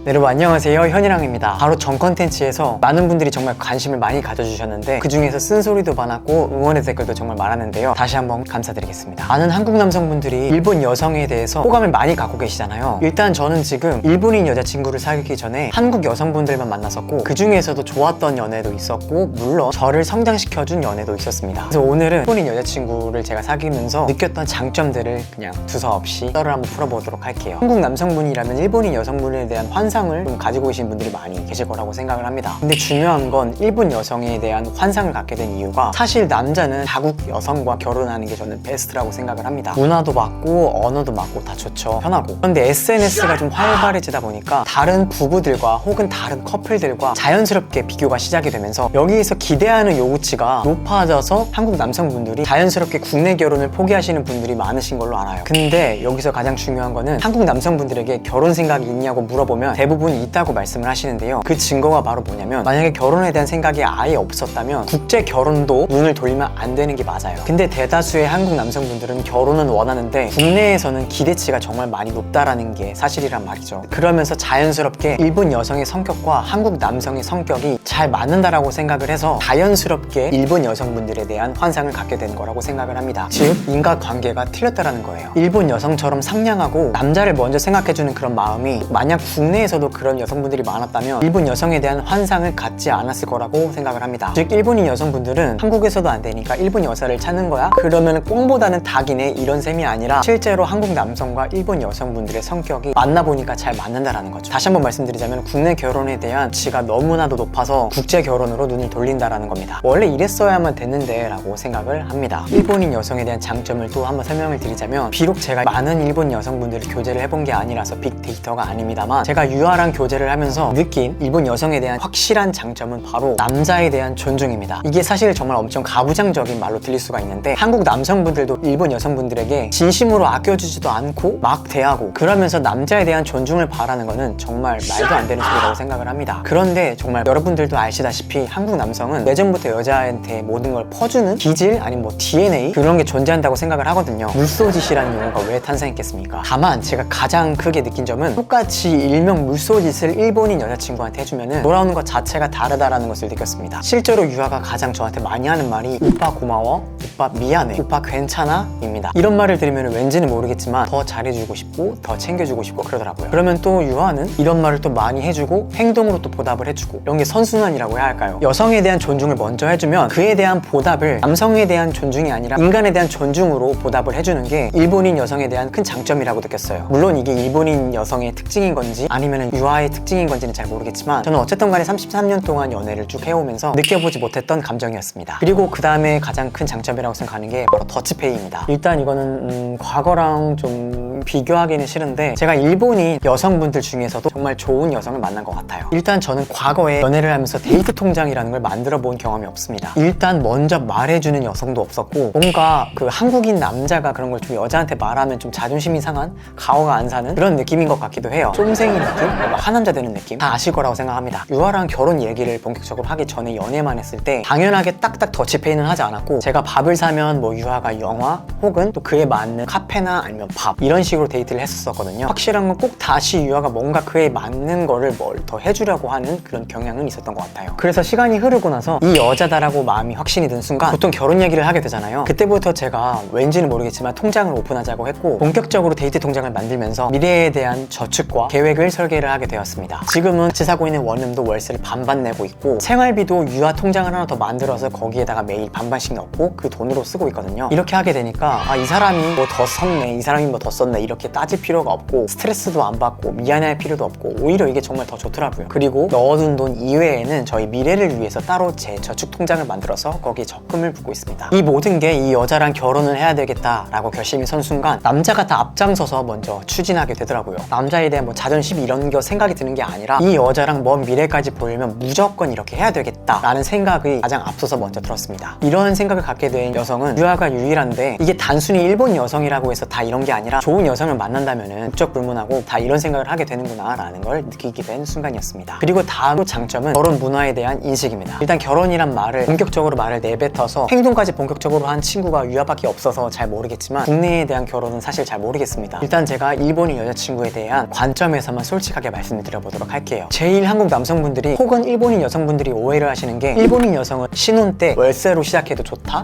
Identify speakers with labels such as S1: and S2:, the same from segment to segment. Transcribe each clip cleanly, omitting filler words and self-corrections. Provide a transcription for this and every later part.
S1: 여러분 안녕하세요, 현이랑입니다. 바로 전 컨텐츠에서 많은 분들이 정말 관심을 많이 가져주셨는데 그 중에서 쓴소리도 많았고 응원의 댓글도 정말 많았는데요. 다시 한번 감사드리겠습니다. 많은 한국 남성분들이 일본 여성에 대해서 호감을 많이 갖고 계시잖아요. 일단 저는 지금 일본인 여자친구를 사귀기 전에 한국 여성분들만 만났었고 그 중에서도 좋았던 연애도 있었고 물론 저를 성장시켜준 연애도 있었습니다. 그래서 오늘은 일본인 여자친구를 제가 사귀면서 느꼈던 장점들을 그냥 두서없이 썰을 한번 풀어보도록 할게요. 한국 남성분이라면 일본인 여성분에 대한 환상을 좀 가지고 계신 분들이 많이 계실 거라고 생각을 합니다. 근데 중요한 건 일본 여성에 대한 환상을 갖게 된 이유가 사실 남자는 자국 여성과 결혼하는 게 저는 베스트라고 생각을 합니다. 문화도 맞고 언어도 맞고 다 좋죠. 편하고. 그런데 SNS가 좀 활발해지다 보니까 다른 부부들과 혹은 다른 커플들과 자연스럽게 비교가 시작이 되면서 여기에서 기대하는 요구치가 높아져서 한국 남성분들이 자연스럽게 국내 결혼을 포기하시는 분들이 많으신 걸로 알아요. 근데 여기서 가장 중요한 거는 한국 남성분들에게 결혼 생각이 있냐고 물어보면 대부분 있다고 말씀을 하시는데요. 그 증거가 바로 뭐냐면 만약에 결혼에 대한 생각이 아예 없었다면 국제 결혼도 눈을 돌리면 안 되는 게 맞아요. 근데 대다수의 한국 남성분들은 결혼은 원하는데 국내에서는 기대치가 정말 많이 높다라는 게 사실이란 말이죠. 그러면서 자연스럽게 일본 여성의 성격과 한국 남성의 성격이 잘 맞는다라고 생각을 해서 자연스럽게 일본 여성분들에 대한 환상을 갖게 된 거라고 생각을 합니다. 즉 인과관계가 틀렸다라는 거예요. 일본 여성처럼 상냥하고 남자를 먼저 생각해주는 그런 마음이 만약 국내에서도 그런 여성분들이 많았다면 일본 여성에 대한 환상을 갖지 않았을 거라고 생각을 합니다. 즉 일본인 여성분들은 한국에서도 안 되니까 일본 여자를 찾는 거야? 그러면 꽁보다는 닭이네 이런 셈이 아니라 실제로 한국 남성과 일본 여성분들의 성격이 만나보니까 잘 맞는다라는 거죠. 다시 한번 말씀드리자면 국내 결혼에 대한 가치가 너무나도 높아서 국제 결혼으로 눈을 돌린다라는 겁니다. 원래 이랬어야만 됐는데 라고 생각을 합니다. 일본인 여성에 대한 장점을 또 한번 설명을 드리자면 비록 제가 많은 일본 여성분들을 교제를 해본 게 아니라서 빅데이터가 아닙니다만 제가 유아랑 교제를 하면서 느낀 일본 여성에 대한 확실한 장점은 바로 남자에 대한 존중입니다. 이게 사실 정말 엄청 가부장적인 말로 들릴 수가 있는데 한국 남성분들도 일본 여성분들에게 진심으로 아껴주지도 않고 막 대하고 그러면서 남자에 대한 존중을 바라는 거는 정말 말도 안 되는 소리라고 생각을 합니다. 그런데 정말 여러분들도 아시다시피 한국 남성은 예전부터 여자한테 모든 걸 퍼주는 기질 아니면 뭐 DNA 그런 게 존재한다고 생각을 하거든요. 물쏘짓이라는 용어가 왜 탄생했겠습니까? 다만 제가 가장 크게 느낀 점은 똑같이 일명 물쏘짓을 일본인 여자친구한테 해주면은 돌아오는 것 자체가 다르다라는 것을 느꼈습니다. 실제로 유아가 가장 저한테 많이 하는 말이 오빠 고마워, 오빠 미안해, 오빠 괜찮아 입니다. 이런 말을 들으면 왠지는 모르겠지만 더 잘해주고 싶고 더 챙겨주고 싶고 그러더라고요. 그러면 또 유아는 이런 말을 또 많이 해주고 행동으로 또 보답을 해주고 이런 게 선순환이라고 해야 할까요? 여성에 대한 존중을 먼저 해주면 그에 대한 보답을 남성에 대한 존중이 아니라 인간에 대한 존중으로 보답을 해주는 게 일본인 여성에 대한 큰 장점이라고 느꼈어요. 물론 이게 일본인 여성의 특징인 건지 아니면 유아의 특징인 건지는 잘 모르겠지만 저는 어쨌든 간에 33년 동안 연애를 쭉 해오면서 느껴보지 못했던 감정이었습니다. 그리고 그 다음에 가장 큰 장점이라고 생각하는 게 바로 더치페이입니다. 일단 이거는 과거랑 좀 비교하기는 싫은데 제가 일본인 여성분들 중에서도 정말 좋은 여성을 만난 것 같아요. 일단 저는 과거에 연애를 하면서 데이트 통장이라는 걸 만들어 본 경험이 없습니다. 일단 먼저 말해주는 여성도 없었고 뭔가 그 한국인 남자가 그런 걸 좀 여자한테 말하면 좀 자존심이 상한 가오가 안 사는 그런 느낌인 것 같기도 해요. 쫌생이 느낌? 하남자 되는 느낌? 다 아실 거라고 생각합니다. 유아랑 결혼 얘기를 본격적으로 하기 전에 연애만 했을 때 당연하게 딱딱 더치페이는 하지 않았고 제가 밥을 사면 뭐 유아가 영화 혹은 또 그에 맞는 카페나 아니면 밥 이런 식으로 데이트를 했었거든요. 확실한 건 꼭 다시 유아가 뭔가 그에 맞는 거를 뭘 더 해주려고 하는 그런 경향은 있었던 것 같아요. 그래서 시간이 흐르고 나서 이 여자다라고 마음이 확신이 든 순간 보통 결혼 얘기를 하게 되잖아요. 그때부터 제가 왠지는 모르겠지만 통장을 오픈하자고 했고 본격적으로 데이트 통장을 만들면서 미래에 대한 저축과 계획을 설계를 하게 되었습니다. 지금은 같이 사고 있는 원룸도 월세를 반반 내고 있고 생활비도 유아 통장을 하나 더 만들어서 거기에다가 매일 반반씩 넣고 그 돈으로 쓰고 있거든요. 이렇게 하게 되니까 이 사람이 뭐 더 썼네 이 사람이 뭐 더 썼네 이렇게 따질 필요가 없고 스트레스도 안 받고 미안해할 필요도 없고 오히려 이게 정말 더 좋더라고요. 그리고 넣어둔 돈 이외에는 저희 미래를 위해서 따로 제 저축 통장을 만들어서 거기에 적금을 붓고 있습니다. 이 모든 게 이 여자랑 결혼을 해야 되겠다라고 결심이 선 순간 남자가 다 앞장서서 먼저 추진하게 되더라고요. 남자에 대한 뭐 자존심 이런 거 생각이 드는 게 아니라 이 여자랑 먼 미래까지 보려면 무조건 이렇게 해야 되겠다라는 생각이 가장 앞서서 먼저 들었습니다. 이런 생각을 갖게 된 여성은 유아가 유일한데 이게 단순히 일본 여성이라고 해서 다 이런 게 아니라 좋은 여성을 만난다면은 국적 불문하고 다 이런 생각을 하게 되는구나 라는 걸 느끼게 된 순간이었습니다. 그리고 다음 장점은 결혼 문화에 대한 인식입니다. 일단 결혼이란 말을 본격적으로 말을 내뱉어서 행동까지 본격적으로 한 친구가 유아밖에 없어서 잘 모르겠지만 국내에 대한 결혼은 사실 잘 모르겠습니다. 일단 제가 일본인 여자친구에 대한 관점에서만 솔직하게 말씀을 드려보도록 할게요. 제일 한국 남성분들이 혹은 일본인 여성분들이 오해를 하시는 게 일본인 여성은 신혼 때 월세로 시작해도 좋다?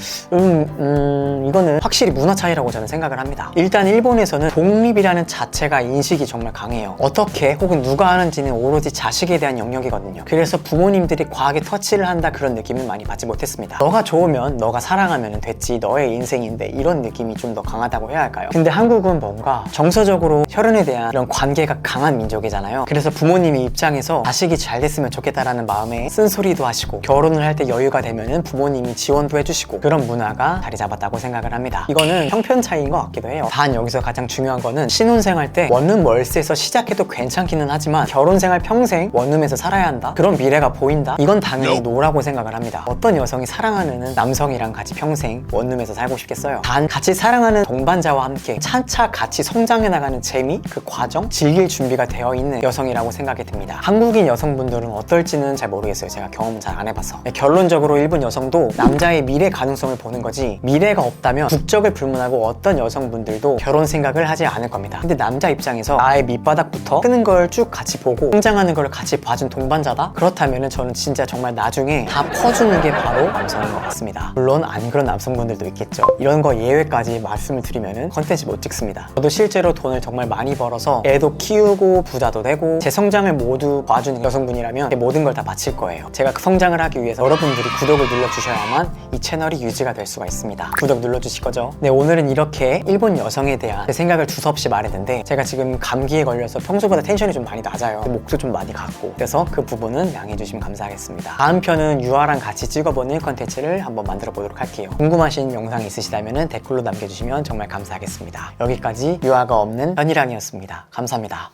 S1: 이거는 확실히 문화 차이라고 저는 생각을 합니다. 일단 일본에서는 독립이라는 자체가 인식이 정말 강해요. 어떻게 혹은 누가 하는지는 오로지 자식에 대한 영역이거든요. 그래서 부모님들이 과하게 터치를 한다 그런 느낌을 많이 받지 못했습니다. 너가 좋으면 너가 사랑하면 됐지, 너의 인생인데, 이런 느낌이 좀 더 강하다고 해야 할까요? 근데 한국은 뭔가 정서적으로 혈연에 대한 이런 관계가 강한 민족이잖아요. 그래서 부모님이 입장에서 자식이 잘 됐으면 좋겠다라는 마음에 쓴소리도 하시고 결혼을 할 때 여유가 되면은 부모님이 지원도 해주시고 그런 문화가 자리 잡았다고 생각을 합니다. 이거는 형편 차이인 것 같기도 해요. 단 여기서 가장 중요한 거는 신혼생활 때 원룸 월세에서 시작해도 괜찮기는 하지만 결혼생활 평생 원룸에서 살아야 한다? 그런 미래가 보인다? 이건 당연히 노라고 생각을 합니다. 어떤 여성이 사랑하는 남성이랑 같이 평생 원룸에서 살고 싶겠어요? 단 같이 사랑하는 동반자와 함께 차차 같이 성장해 나가는 재미, 그 과정, 즐길 준비가 되어 있는 여성이라고 생각이 듭니다. 한국인 여성분들은 어떨지는 잘 모르겠어요. 제가 경험은 잘 안 해봐서. 결론적으로 일본 여성도 남자의 미래 가능성을 보는 거지, 미래가 없다면 국적을 불문하고 어떤 여성분들도 결혼 생각을 하지 않을 겁니다. 근데 남자 입장에서 나의 밑바닥부터 크는 걸 쭉 같이 보고 성장하는 걸 같이 봐준 동반자다? 그렇다면 저는 진짜 정말 나중에 다 퍼주는 게 바로 남성인 것 같습니다. 물론 안 그런 남성분들도 있겠죠. 이런 거 예외까지 말씀을 드리면은 컨텐츠 못 찍습니다. 저도 실제로 돈을 정말 많이 벌어서 애도 키우고 부자도 되고 제 성장을 모두 봐주는 여성분이라면 제 모든 걸 다 바칠 거예요. 제가 그 성장을 하기 위해서 여러분들이 구독을 눌러주셔야만 이 채널이 유지가 될 수가 있습니다. 구독 눌러주실 거죠? 네, 오늘은 이렇게 일본 여성에 대한 제 생각을 두서없이 말했는데, 제가 지금 감기에 걸려서 평소보다 텐션이 좀 많이 낮아요. 목도 좀 많이 갔고, 그래서 그 부분은 양해해 주시면 감사하겠습니다. 다음 편은 유아랑 같이 찍어보는 컨텐츠를 한번 만들어 보도록 할게요. 궁금하신 영상이 있으시다면 댓글로 남겨주시면 정말 감사하겠습니다. 여기까지 유아가 없는 현이랑이었습니다. 감사합니다.